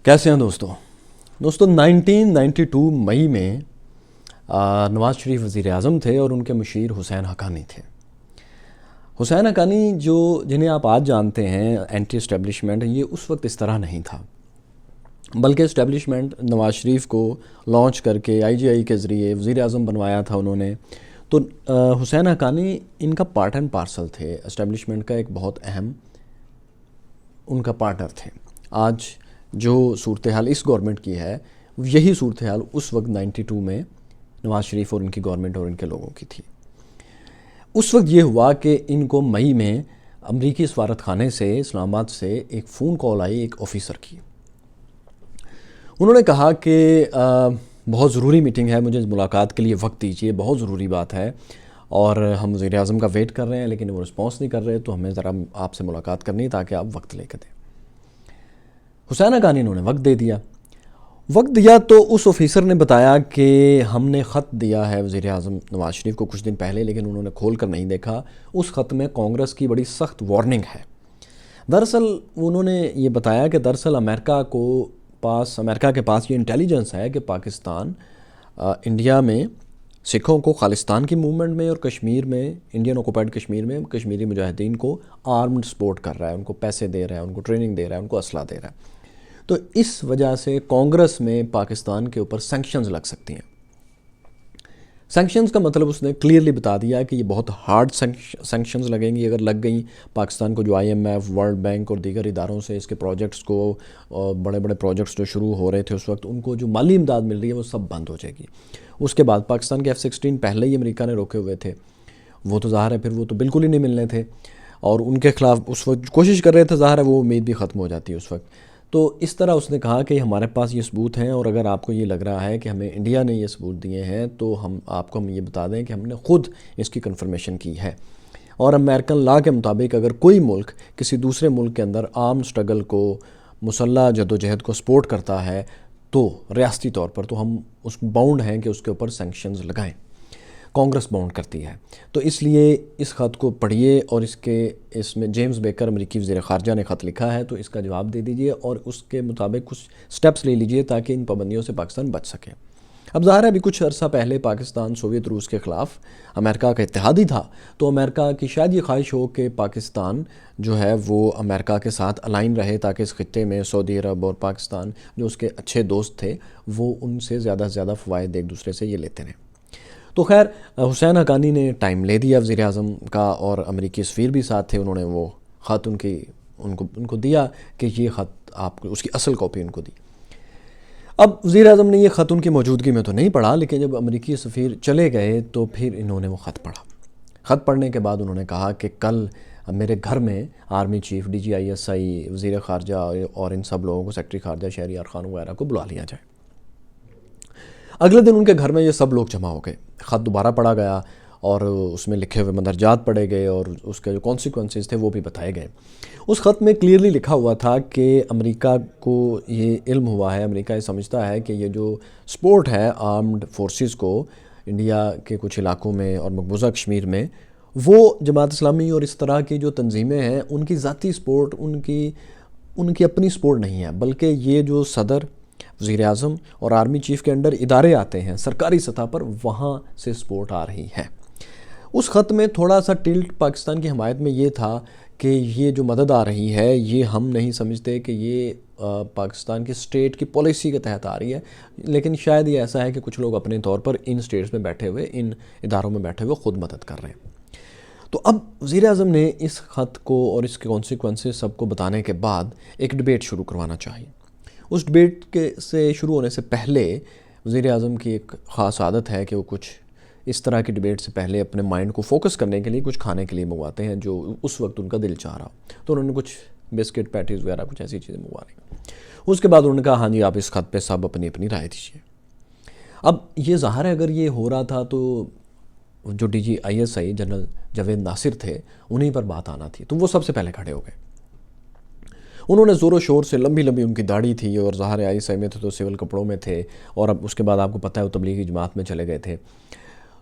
کیسے ہیں دوستوں 1992 مئی میں نواز شریف وزیر اعظم تھے اور ان کے مشیر حسین حقانی تھے۔ حسین حقانی جنہیں آپ آج جانتے ہیں اینٹی اسٹیبلشمنٹ، یہ اس وقت اس طرح نہیں تھا، بلکہ اسٹیبلشمنٹ نواز شریف کو لانچ کر کے آئی جی آئی کے ذریعے وزیر اعظم بنوایا تھا انہوں نے۔ تو حسین حقانی ان کا پارٹ اینڈ پارسل تھے، اسٹیبلشمنٹ کا ایک بہت اہم ان کا پارٹنر تھے۔ آج جو صورتحال اس گورنمنٹ کی ہے، یہی صورتحال اس وقت 92 میں نواز شریف اور ان کی گورنمنٹ اور ان کے لوگوں کی تھی۔ اس وقت یہ ہوا کہ ان کو مئی میں امریکی سفارت خانے سے اسلام آباد سے ایک فون کال آئی ایک آفیسر کی۔ انہوں نے کہا کہ بہت ضروری میٹنگ ہے، مجھے ملاقات کے لیے وقت دیجیے، بہت ضروری بات ہے اور ہم وزیر اعظم کا ویٹ کر رہے ہیں لیکن وہ رسپانس نہیں کر رہے، تو ہمیں ذرا آپ سے ملاقات کرنی ہے تاکہ آپ وقت لے کے دیں۔ حسین حقانی انہوں نے وقت دیا تو اس آفیسر نے بتایا کہ ہم نے خط دیا ہے وزیر اعظم نواز شریف کو کچھ دن پہلے، لیکن انہوں نے کھول کر نہیں دیکھا۔ اس خط میں کانگریس کی بڑی سخت وارننگ ہے۔ دراصل انہوں نے یہ بتایا کہ دراصل امریکہ کے پاس یہ انٹیلیجنس ہے کہ پاکستان انڈیا میں سکھوں کو خالصتان کی موومنٹ میں اور کشمیر میں، انڈین آکوپائڈ کشمیر میں کشمیری مجاہدین کو آرمڈ سپورٹ کر رہا ہے، ان کو پیسے دے رہا ہے، ان کو ٹریننگ دے رہا ہے، ان کو اسلحہ دے رہا ہے۔ تو اس وجہ سے کانگریس میں پاکستان کے اوپر سینکشنز لگ سکتی ہیں۔ سینکشنز کا مطلب اس نے کلیئرلی بتا دیا کہ یہ بہت ہارڈ سینکشنز لگیں گی۔ اگر لگ گئیں پاکستان کو، جو I M F, world bank اور دیگر اداروں سے اس کے پروجیکٹس کو، بڑے بڑے پروجیکٹس جو شروع ہو رہے تھے اس وقت، ان کو جو مالی امداد مل رہی ہے وہ سب بند ہو جائے گی۔ اس کے بعد پاکستان کے F-16 پہلے ہی امریکہ نے روکے ہوئے تھے، وہ تو ظاہر ہے پھر وہ تو بالکل ہی نہیں ملنے تھے، اور ان کے خلاف اس وقت کوشش کر رہے تھے، ظاہر ہے وہ امید بھی ختم ہو جاتی ہے اس وقت۔ تو اس طرح اس نے کہا کہ ہمارے پاس یہ ثبوت ہیں، اور اگر آپ کو یہ لگ رہا ہے کہ ہمیں انڈیا نے یہ ثبوت دیے ہیں تو ہم یہ بتا دیں کہ ہم نے خود اس کی کنفرمیشن کی ہے، اور امریکن لا کے مطابق اگر کوئی ملک کسی دوسرے ملک کے اندر آرم سٹرگل کو، مسلح جدوجہد کو سپورٹ کرتا ہے تو ریاستی طور پر تو ہم اس باؤنڈ ہیں کہ اس کے اوپر سینکشنز لگائیں۔ کانگریس باؤنڈ کرتی ہے۔ تو اس لیے اس خط کو پڑھیے، اور اس میں جیمز بیکر امریکی وزیر خارجہ نے خط لکھا ہے، تو اس کا جواب دے دیجیے اور اس کے مطابق کچھ سٹیپس لے لیجیے تاکہ ان پابندیوں سے پاکستان بچ سکے۔ اب ظاہر ہے ابھی کچھ عرصہ پہلے پاکستان سوویت روس کے خلاف امریکہ کا اتحادی تھا، تو امریکہ کی شاید یہ خواہش ہو کہ پاکستان جو ہے وہ امریکہ کے ساتھ الائن رہے، تاکہ اس خطے میں سعودی عرب اور پاکستان جو اس کے اچھے دوست تھے، وہ ان سے زیادہ سے زیادہ فوائد ایک دوسرے سے یہ لیتے رہیں۔ تو خیر حسین حقانی نے ٹائم لے دیا وزیر اعظم کا، اور امریکی سفیر بھی ساتھ تھے، انہوں نے وہ خط ان کو دیا کہ یہ خط آپ اس کی اصل کاپی ان کو دی۔ اب وزیر اعظم نے یہ خط ان کی موجودگی میں تو نہیں پڑھا، لیکن جب امریکی سفیر چلے گئے تو پھر انہوں نے وہ خط پڑھا۔ خط پڑھنے کے بعد انہوں نے کہا کہ کل میرے گھر میں army chief, D G I S I, وزیر خارجہ اور ان سب لوگوں کو، سیکرٹری خارجہ شہریار خان وغیرہ کو بلا لیا جائے۔ اگلے دن ان کے گھر میں یہ سب لوگ جمع ہو گئے، خط دوبارہ پڑھا گیا اور اس میں لکھے ہوئے مندرجات پڑھے گئے اور اس کے جو کانسیکوینسز تھے وہ بھی بتائے گئے۔ اس خط میں کلیئرلی لکھا ہوا تھا کہ امریکہ کو یہ علم ہوا ہے، امریکہ یہ سمجھتا ہے کہ یہ جو سپورٹ ہے آرمڈ فورسز کو انڈیا کے کچھ علاقوں میں اور مقبوضہ کشمیر میں، وہ جماعت اسلامی اور اس طرح کی جو تنظیمیں ہیں ان کی ذاتی سپورٹ، ان کی اپنی سپورٹ نہیں ہے، بلکہ یہ جو صدر، وزیر اعظم اور آرمی چیف کے انڈر ادارے آتے ہیں سرکاری سطح پر، وہاں سے سپورٹ آ رہی ہے۔ اس خط میں تھوڑا سا ٹلٹ پاکستان کی حمایت میں یہ تھا کہ یہ جو مدد آ رہی ہے یہ ہم نہیں سمجھتے کہ یہ پاکستان کی اسٹیٹ کی پالیسی کے تحت آ رہی ہے، لیکن شاید یہ ایسا ہے کہ کچھ لوگ اپنے طور پر ان اسٹیٹس میں بیٹھے ہوئے، ان اداروں میں بیٹھے ہوئے خود مدد کر رہے ہیں۔ تو اب وزیر اعظم نے اس خط کو اور اس کے کانسیکوینسز سب کو بتانے کے بعد ایک ڈبیٹ شروع کروانا چاہیے۔ اس ڈبیٹ سے شروع ہونے سے پہلے وزیر اعظم کی ایک خاص عادت ہے کہ وہ کچھ اس طرح کی ڈبیٹ سے پہلے اپنے مائنڈ کو فوکس کرنے کے لیے کچھ کھانے کے لیے منگواتے ہیں جو اس وقت ان کا دل چاہ رہا ہو۔ تو انہوں نے کچھ بسکٹ، پیٹیز وغیرہ کچھ ایسی چیزیں منگوا لی۔ اس کے بعد انہوں نے کہا ہاں جی آپ اس خط پہ سب اپنی اپنی رائے دیجیے۔ اب یہ ظاہر ہے اگر یہ ہو رہا تھا تو جو D G I S I general Javed Nasir تھے انہیں پر بات آنا تھی، تو وہ سب سے پہلے کھڑے ہو گئے۔ انہوں نے زور و شور سے، لمبی ان کی داڑھی تھی اور ظاہر آئی ایس آئی میں تھے تو سول کپڑوں میں تھے، اور اب اس کے بعد آپ کو پتہ ہے وہ تبلیغی جماعت میں چلے گئے تھے،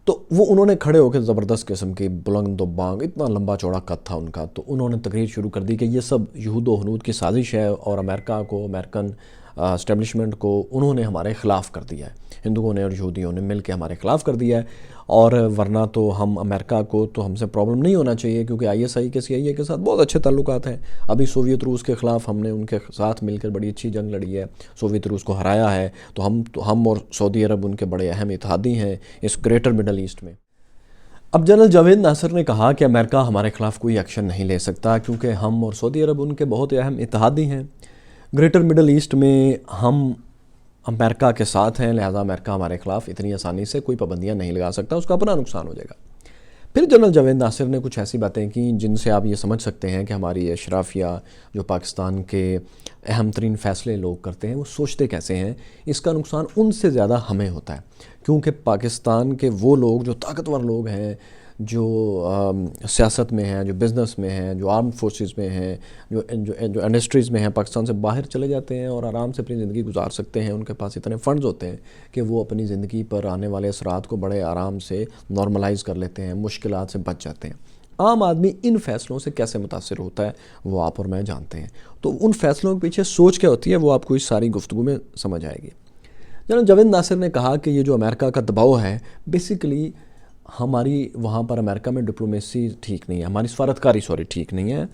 تو وہ انہوں نے کھڑے ہو کے زبردست قسم کی بلند و بانگ، اتنا لمبا چوڑا قد تھا ان کا، تو انہوں نے تقریر شروع کر دی کہ یہ سب یہود و ہنود کی سازش ہے اور امریکہ کو، امریکن اسٹیبلشمنٹ کو انہوں نے ہمارے خلاف کر دیا ہے، ہندوؤں نے اور یہودیوں نے مل کے ہمارے خلاف کر دیا ہے، اور ورنہ تو ہم امریکہ کو تو ہم سے پرابلم نہیں ہونا چاہیے، کیونکہ ISI کے CIA کے ساتھ بہت اچھے تعلقات ہیں۔ ابھی سوویت روس کے خلاف ہم نے ان کے ساتھ مل کر بڑی اچھی جنگ لڑی ہے، سوویت روس کو ہرایا ہے، تو ہم اور سعودی عرب ان کے بڑے اہم اتحادی ہیں اس گریٹر مڈل ایسٹ میں۔ اب جنرل جاوید ناصر نے کہا کہ امریکہ ہمارے خلاف کوئی ایکشن نہیں لے سکتا، کیونکہ ہم اور سعودی عرب ان کے بہت اہم اتحادی ہیں، گریٹر مڈل ایسٹ میں ہم امریکہ کے ساتھ ہیں، لہٰذا امریکہ ہمارے خلاف اتنی آسانی سے کوئی پابندیاں نہیں لگا سکتا، اس کا اپنا نقصان ہو جائے گا۔ پھر جنرل جاوید ناصر نے کچھ ایسی باتیں کیں جن سے آپ یہ سمجھ سکتے ہیں کہ ہماری اشرافیہ جو پاکستان کے اہم ترین فیصلے لوگ کرتے ہیں وہ سوچتے کیسے ہیں، اس کا نقصان ان سے زیادہ ہمیں ہوتا ہے، کیونکہ پاکستان کے وہ لوگ جو طاقتور لوگ ہیں، جو سیاست میں ہیں، جو بزنس میں ہیں، جو آرمڈ فورسز میں ہیں، جو انڈسٹریز میں ہیں، پاکستان سے باہر چلے جاتے ہیں اور آرام سے اپنی زندگی گزار سکتے ہیں، ان کے پاس اتنے فنڈز ہوتے ہیں کہ وہ اپنی زندگی پر آنے والے اثرات کو بڑے آرام سے نارملائز کر لیتے ہیں، مشکلات سے بچ جاتے ہیں۔ عام آدمی ان فیصلوں سے کیسے متاثر ہوتا ہے وہ آپ اور میں جانتے ہیں، تو ان فیصلوں کے پیچھے سوچ کیا ہوتی ہے وہ آپ کو اس ساری گفتگو میں سمجھ آئے گی۔ جنرل جاوید ناصر نے کہا کہ یہ جو امریکہ کا دباؤ ہے، بیسیکلی ہماری وہاں پر امریکہ میں ڈپلومیسی ٹھیک نہیں ہے، ہماری سفارتکاری ٹھیک نہیں ہے،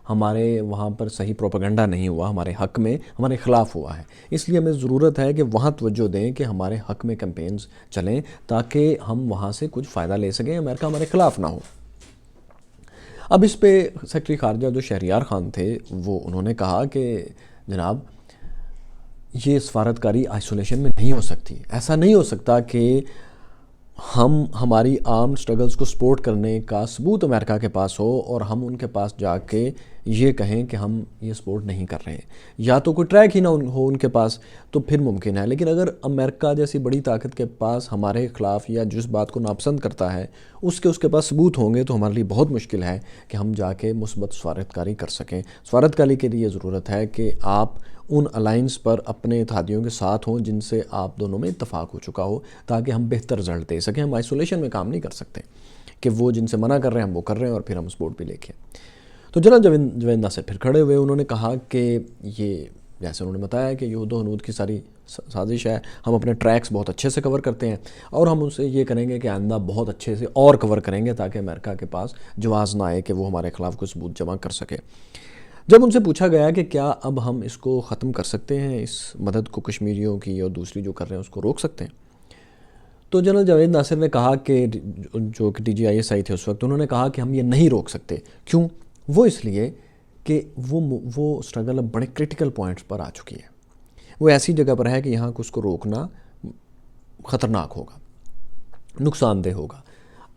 ہمارے وہاں پر صحیح پروپیگنڈا نہیں ہوا، ہمارے حق میں ہمارے خلاف ہوا ہے، اس لیے ہمیں ضرورت ہے کہ وہاں توجہ دیں کہ ہمارے حق میں کیمپینز چلیں تاکہ ہم وہاں سے کچھ فائدہ لے سکیں، امریکہ ہمارے خلاف نہ ہو۔ اب اس پہ سیکرٹری خارجہ جو شہریار خان تھے انہوں نے کہا کہ جناب یہ سفارتکاری آئسولیشن میں نہیں ہو سکتی، ایسا نہیں ہو سکتا کہ ہم ہماری آرمڈ سٹرگلز کو سپورٹ کرنے کا ثبوت امریکہ کے پاس ہو اور ہم ان کے پاس جا کے یہ کہیں کہ ہم یہ سپورٹ نہیں کر رہے ہیں، یا تو کوئی ٹریک ہی نہ ہو ان کے پاس تو پھر ممکن ہے، لیکن اگر امریکہ جیسی بڑی طاقت کے پاس ہمارے خلاف یا جس بات کو ناپسند کرتا ہے اس کے پاس ثبوت ہوں گے تو ہمارے لیے بہت مشکل ہے کہ ہم جا کے مثبت سفارتکاری کر سکیں۔ سفارتکاری کے لیے ضرورت ہے کہ آپ ان الائنس پر اپنے اتحادیوں کے ساتھ ہوں جن سے آپ دونوں میں اتفاق ہو چکا ہو، تاکہ ہم بہتر رزلٹ دے سکیں۔ ہم آئسولیشن میں کام نہیں کر سکتے کہ وہ جن سے منع کر رہے ہیں ہم وہ کر رہے ہیں اور پھر ہم سپورٹ بھی لے کے۔ تو جنرل جاوید ناصر پھر کھڑے ہوئے، انہوں نے کہا کہ یہ جیسے انہوں نے بتایا کہ یہود و حنود کی ساری سازش ہے، ہم اپنے ٹریکس بہت اچھے سے کور کرتے ہیں اور ہم ان سے یہ کریں گے کہ آئندہ بہت اچھے سے اور کور کریں گے تاکہ امریکہ کے پاس جواز نہ آئے کہ وہ ہمارے خلاف کوئی ثبوت جمع کر سکے۔ جب ان سے پوچھا گیا کہ کیا اب ہم اس کو ختم کر سکتے ہیں، اس مدد کو کشمیریوں کی اور دوسری جو کر رہے ہیں اس کو روک سکتے ہیں، تو جنرل جاوید ناصر نے کہا کہ جو کہ DGISI تھے اس وقت، انہوں نے کہا کہ ہم یہ نہیں روک سکتے۔ کیوں؟ وہ اس لیے کہ وہ سٹرگل اب بڑے کرٹیکل پوائنٹس پر آ چکی ہے، وہ ایسی جگہ پر ہے کہ یہاں اس کو روکنا خطرناک ہوگا، نقصان دہ ہوگا۔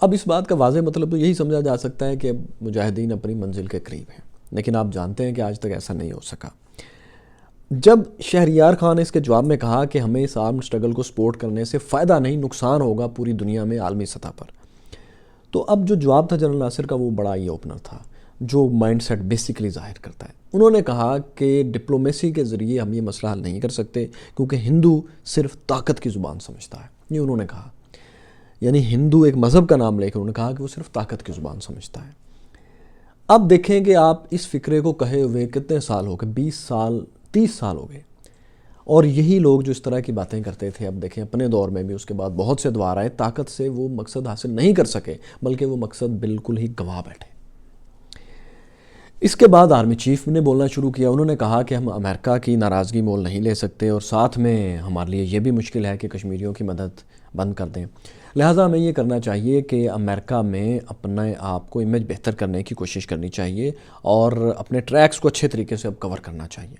اب اس بات کا واضح مطلب تو یہی سمجھا جا سکتا ہے کہ اب مجاہدین اپنی منزل کے قریب ہیں، لیکن آپ جانتے ہیں کہ آج تک ایسا نہیں ہو سکا۔ جب شہریار خان نے اس کے جواب میں کہا کہ ہمیں اس آرمڈ سٹرگل کو سپورٹ کرنے سے فائدہ نہیں، نقصان ہوگا پوری دنیا میں عالمی سطح پر، تو اب جو جواب تھا جنرل ناصر کا وہ بڑا آئی اوپنر تھا، جو مائنڈ سیٹ بیسیکلی ظاہر کرتا ہے۔ انہوں نے کہا کہ ڈپلومیسی کے ذریعے ہم یہ مسئلہ حل نہیں کر سکتے، کیونکہ ہندو صرف طاقت کی زبان سمجھتا ہے، یہ انہوں نے کہا، یعنی ہندو ایک مذہب کا نام لے کر انہوں نے کہا کہ وہ صرف طاقت کی زبان سمجھتا ہے۔ اب دیکھیں کہ آپ اس فکرے کو کہے ہوئے کتنے سال ہو گئے، 20 سال 30 سال ہو گئے، اور یہی لوگ جو اس طرح کی باتیں کرتے تھے اب دیکھیں اپنے دور میں بھی اس کے بعد بہت سے ادوار آئے، طاقت سے وہ مقصد حاصل نہیں کر سکے بلکہ وہ مقصد بالکل ہی گنوا بیٹھے۔ اس کے بعد آرمی چیف نے بولنا شروع کیا، انہوں نے کہا کہ ہم امریکہ کی ناراضگی مول نہیں لے سکتے اور ساتھ میں ہمارے لیے یہ بھی مشکل ہے کہ کشمیریوں کی مدد بند کر دیں، لہٰذا ہمیں یہ کرنا چاہیے کہ امریکہ میں اپنے آپ کو امیج بہتر کرنے کی کوشش کرنی چاہیے اور اپنے ٹریکس کو اچھے طریقے سے اب کور کرنا چاہیے۔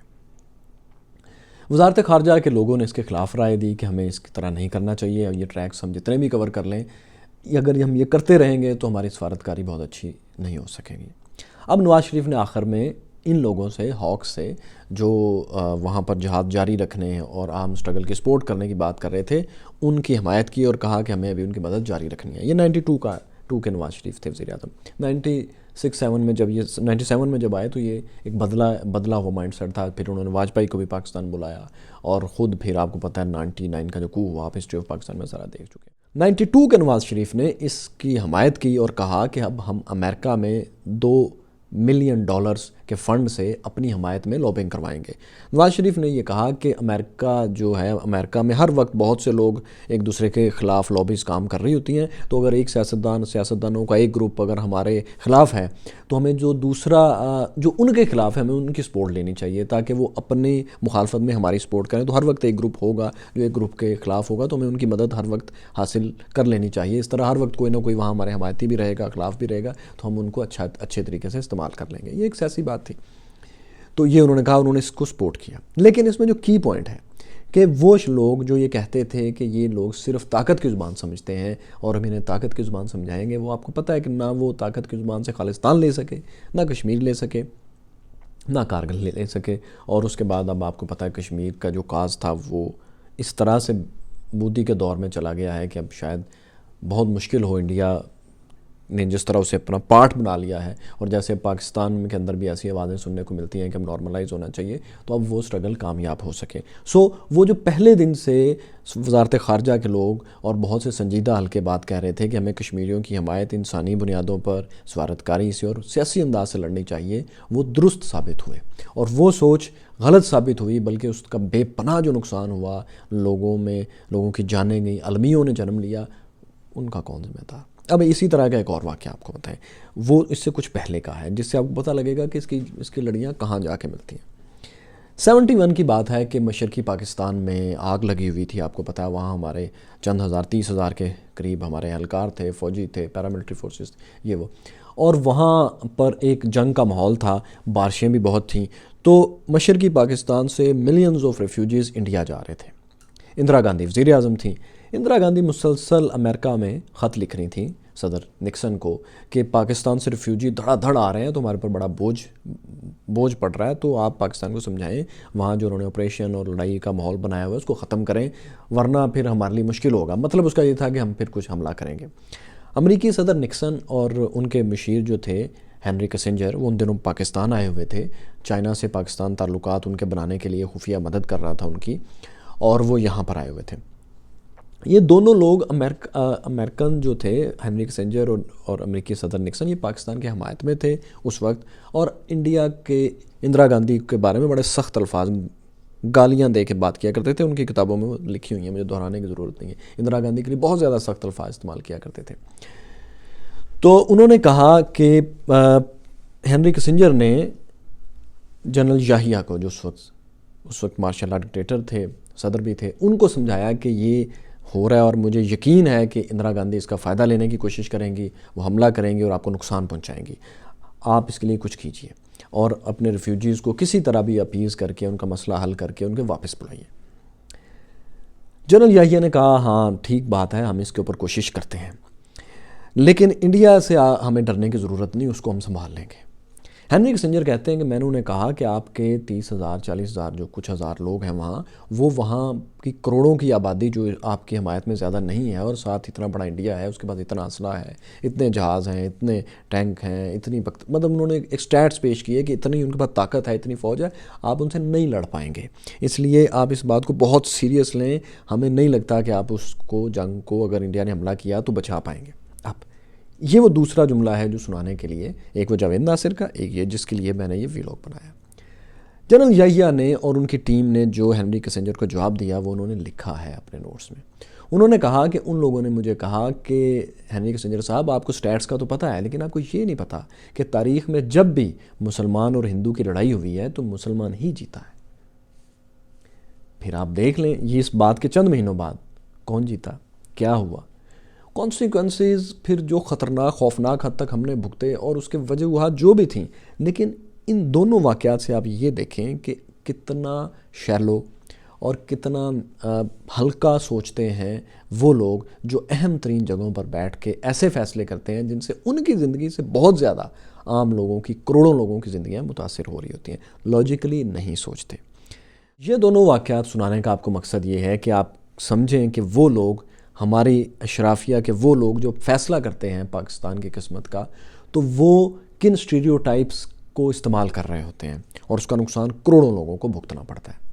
وزارت خارجہ کے لوگوں نے اس کے خلاف رائے دی کہ ہمیں اس کی طرح نہیں کرنا چاہیے، اور یہ ٹریکس ہم جتنے بھی کور کر لیں، اگر ہم یہ کرتے رہیں گے تو ہماری سفارتکاری بہت اچھی نہیں ہو سکے گی۔ اب نواز شریف نے آخر میں ان لوگوں سے، ہاکس سے، جو وہاں پر جہاد جاری رکھنے اور عام سٹرگل کی سپورٹ کرنے کی بات کر رہے تھے، ان کی حمایت کی اور کہا کہ ہمیں ابھی ان کی مدد جاری رکھنی ہے۔ یہ 92 کے نواز شریف تھے وزیر اعظم۔ 97 میں جب آئے تو یہ ایک بدلا ہوا مائنڈ سیٹ تھا، پھر انہوں نے واجپئی کو بھی پاکستان بلایا اور خود پھر آپ کو پتہ ہے 99 کا جو coup ہوا، آپ ہسٹری آف پاکستان میں ذرا دیکھ چکے ہیں۔ 92 کے نواز شریف نے اس کی حمایت کی اور کہا کہ اب ہم امریکہ میں $2 ملین کے فنڈ سے اپنی حمایت میں لابنگ کروائیں گے۔ نواز شریف نے یہ کہا کہ امریکہ میں ہر وقت بہت سے لوگ ایک دوسرے کے خلاف لابیز کام کر رہی ہوتی ہیں، تو اگر ایک سیاستدانوں کا ایک گروپ اگر ہمارے خلاف ہے تو ہمیں جو دوسرا جو ان کے خلاف ہے ہمیں ان کی سپورٹ لینی چاہیے، تاکہ وہ اپنی مخالفت میں ہماری سپورٹ کریں۔ تو ہر وقت ایک گروپ ہوگا جو ایک گروپ کے خلاف ہوگا، تو ہمیں ان کی مدد ہر وقت حاصل کر لینی چاہیے۔ اس طرح ہر وقت کوئی نہ کوئی وہاں ہمارے حمایتی بھی رہے گا، خلاف بھی رہے گا، تو ہم ان کو اچھے طریقے سے استعمال کر لیں گے۔ یہ ایک سیاسی بات تھی، تو یہ انہوں نے کہا، انہوں نے اس کو سپورٹ کیا۔ لیکن اس میں جو کی پوائنٹ ہے کہ وہ لوگ جو یہ کہتے تھے کہ یہ لوگ صرف طاقت کی زبان سمجھتے ہیں اور ہم انہیں طاقت کی زبان سمجھائیں گے، وہ آپ کو پتہ ہے کہ نہ وہ طاقت کی زبان سے خالصتان لے سکے، نہ کشمیر لے سکے، نہ کارگل لے سکے، اور اس کے بعد اب آپ کو پتہ ہے کشمیر کا جو کاز تھا وہ اس طرح سے مودی کے دور میں چلا گیا ہے کہ اب شاید بہت مشکل ہو۔ انڈیا نے جس طرح اسے اپنا پارٹ بنا لیا ہے، اور جیسے پاکستان کے اندر بھی ایسی آوازیں سننے کو ملتی ہیں کہ اب نارملائز ہونا چاہیے، تو اب وہ سٹرگل کامیاب ہو سکے۔ وہ جو پہلے دن سے وزارت خارجہ کے لوگ اور بہت سے سنجیدہ حلقے بات کہہ رہے تھے کہ ہمیں کشمیریوں کی حمایت انسانی بنیادوں پر سفارتکاری سے اور سیاسی انداز سے لڑنی چاہیے، وہ درست ثابت ہوئے، اور وہ سوچ غلط ثابت ہوئی، بلکہ اس کا بے پناہ جو نقصان ہوا، لوگوں کی جانیں گئیں، المیوں نے جنم لیا، ان کا کون ذمہ دار؟ اب اسی طرح کا ایک اور واقعہ آپ کو بتائیں، وہ اس سے کچھ پہلے کا ہے، جس سے آپ کو پتہ لگے گا کہ اس کی لڑیاں کہاں جا کے ملتی ہیں۔ 71 کی بات ہے کہ مشرقی پاکستان میں آگ لگی ہوئی تھی، آپ کو پتہ ہے، وہاں ہمارے چند ہزار 30,000 کے قریب ہمارے اہلکار تھے، فوجی تھے، پیراملٹری فورسز، یہ وہ، اور وہاں پر ایک جنگ کا ماحول تھا، بارشیں بھی بہت تھیں، تو مشرقی پاکستان سے ملینز آف ریفیوجیز انڈیا جا رہے تھے۔ اندرا گاندھی وزیر اعظم تھیں۔ اندرا گاندھی مسلسل امریکہ میں خط لکھ رہی تھیں صدر نکسن کو کہ پاکستان سے ریفیوجی دھڑا دھڑ آ رہے ہیں، تو ہمارے پر بڑا بوجھ پڑ رہا ہے، تو آپ پاکستان کو سمجھائیں، وہاں جو انہوں نے آپریشن اور لڑائی کا ماحول بنایا ہوا ہے اس کو ختم کریں، ورنہ پھر ہمارے لیے مشکل ہوگا۔ مطلب اس کا یہ تھا کہ ہم پھر کچھ حملہ کریں گے۔ امریکی صدر نکسن اور ان کے مشیر جو تھے ہنری کسنجر، وہ ان دنوں پاکستان آئے ہوئے تھے، چائنا سے پاکستان تعلقات ان کے بنانے کے لیے خفیہ مدد کر رہا تھا ان کی، اور وہ یہاں پر آئے ہوئے تھے۔ یہ دونوں لوگ امریکن جو تھے، ہنری کسنجر اور امریکی صدر نکسن، یہ پاکستان کے حمایت میں تھے اس وقت، اور انڈیا کے اندرا گاندھی کے بارے میں بڑے سخت الفاظ، گالیاں دے کے بات کیا کرتے تھے۔ ان کی کتابوں میں وہ لکھی ہوئی ہیں، مجھے دہرانے کی ضرورت نہیں ہے، اندرا گاندھی کے لیے بہت زیادہ سخت الفاظ استعمال کیا کرتے تھے۔ تو انہوں نے کہا کہ ہنری کسنجر نے جنرل یاہیا کو، جو اس وقت مارشل لا ڈکٹیٹر تھے، صدر بھی تھے، ان کو سمجھایا کہ یہ ہو رہا ہے اور مجھے یقین ہے کہ اندرا گاندھی اس کا فائدہ لینے کی کوشش کریں گی، وہ حملہ کریں گی اور آپ کو نقصان پہنچائیں گی، آپ اس کے لیے کچھ کیجیے اور اپنے ریفیوجیز کو کسی طرح بھی اپیز کر کے ان کا مسئلہ حل کر کے ان کے واپس بلائیے۔ جنرل یاہیا نے کہا ہاں ٹھیک بات ہے، ہم اس کے اوپر کوشش کرتے ہیں، لیکن انڈیا سے ہمیں ڈرنے کی ضرورت نہیں، اس کو ہم سنبھال لیں گے۔ ہنری کسنجر کہتے ہیں کہ میں نے انہیں کہا کہ آپ کے 30,000 40,000 جو کچھ ہزار لوگ ہیں وہاں کی کروڑوں کی آبادی جو آپ کی حمایت میں زیادہ نہیں ہے، اور ساتھ اتنا بڑا انڈیا ہے، اس کے بعد اتنا اسلحہ ہے، اتنے جہاز ہیں، اتنے ٹینک ہیں، اتنی مطلب انہوں نے ایک سٹیٹس پیش کیے کہ اتنی ان کے پاس طاقت ہے، اتنی فوج ہے، آپ ان سے نہیں لڑ پائیں گے، اس لیے آپ اس بات کو بہت سیریس لیں، ہمیں نہیں لگتا کہ آپ اس کو جنگ کو اگر انڈیا نے حملہ کیا تو بچا پائیں گے آپ۔ یہ وہ دوسرا جملہ ہے جو سنانے کے لیے، ایک وہ جاوید ناصر کا، ایک یہ جس کے لیے میں نے یہ ویلاگ بنایا۔ جنرل یاہیا نے اور ان کی ٹیم نے جو ہنری کسنجر کو جواب دیا وہ انہوں نے لکھا ہے اپنے نوٹس میں۔ انہوں نے کہا کہ ان لوگوں نے مجھے کہا کہ ہنری کسنجر صاحب آپ کو سٹیٹس کا تو پتہ ہے، لیکن آپ کو یہ نہیں پتہ کہ تاریخ میں جب بھی مسلمان اور ہندو کی لڑائی ہوئی ہے تو مسلمان ہی جیتا ہے۔ پھر آپ دیکھ لیں یہ اس بات کے چند مہینوں بعد کون جیتا، کیا ہوا، کانسیکوینسز پھر جو خطرناک خوفناک حد تک ہم نے بھگتے اور اس کے وجوہات جو بھی تھیں، لیکن ان دونوں واقعات سے آپ یہ دیکھیں کہ کتنا شیلو اور کتنا ہلکا سوچتے ہیں وہ لوگ جو اہم ترین جگہوں پر بیٹھ کے ایسے فیصلے کرتے ہیں جن سے ان کی زندگی سے بہت زیادہ عام لوگوں کی، کروڑوں لوگوں کی زندگیاں متاثر ہو رہی ہوتی ہیں، لاجیکلی نہیں سوچتے۔ یہ دونوں واقعات سنانے کا آپ کو مقصد یہ ہے کہ آپ سمجھیں کہ وہ لوگ، ہماری اشرافیہ کے وہ لوگ جو فیصلہ کرتے ہیں پاکستان کی قسمت کا، تو وہ کن اسٹیریوٹائپس کو استعمال کر رہے ہوتے ہیں، اور اس کا نقصان کروڑوں لوگوں کو بھگتنا پڑتا ہے۔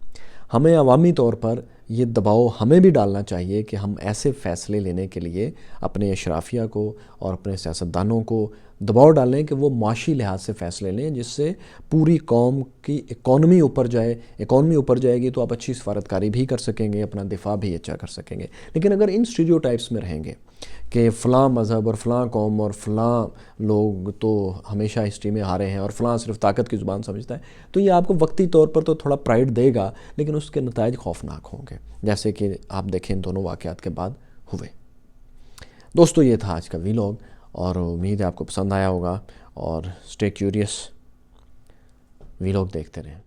ہمیں عوامی طور پر یہ دباؤ ہمیں بھی ڈالنا چاہیے کہ ہم ایسے فیصلے لینے کے لیے اپنے اشرافیہ کو اور اپنے سیاستدانوں کو دباؤ ڈالیں کہ وہ معاشی لحاظ سے فیصلے لیں جس سے پوری قوم کی اکانومی اوپر جائے گی، تو آپ اچھی سفارتکاری بھی کر سکیں گے، اپنا دفاع بھی اچھا کر سکیں گے۔ لیکن اگر ان اسٹیریوٹائپس میں رہیں گے کہ فلاں مذہب اور فلاں قوم اور فلاں لوگ تو ہمیشہ ہسٹری میں ہارے ہیں اور فلاں صرف طاقت کی زبان سمجھتا ہے، تو یہ آپ کو وقتی طور پر تو تھوڑا پرائیڈ دے گا، لیکن اس کے نتائج خوفناک ہوں گے، جیسے کہ آپ دیکھیں ان دونوں واقعات کے بعد ہوئے۔ دوستو، یہ تھا آج کا ویلاگ، اور امید ہے آپ کو پسند آیا ہوگا، اور اسٹے کیوریس، ویلاگ دیکھتے رہیں۔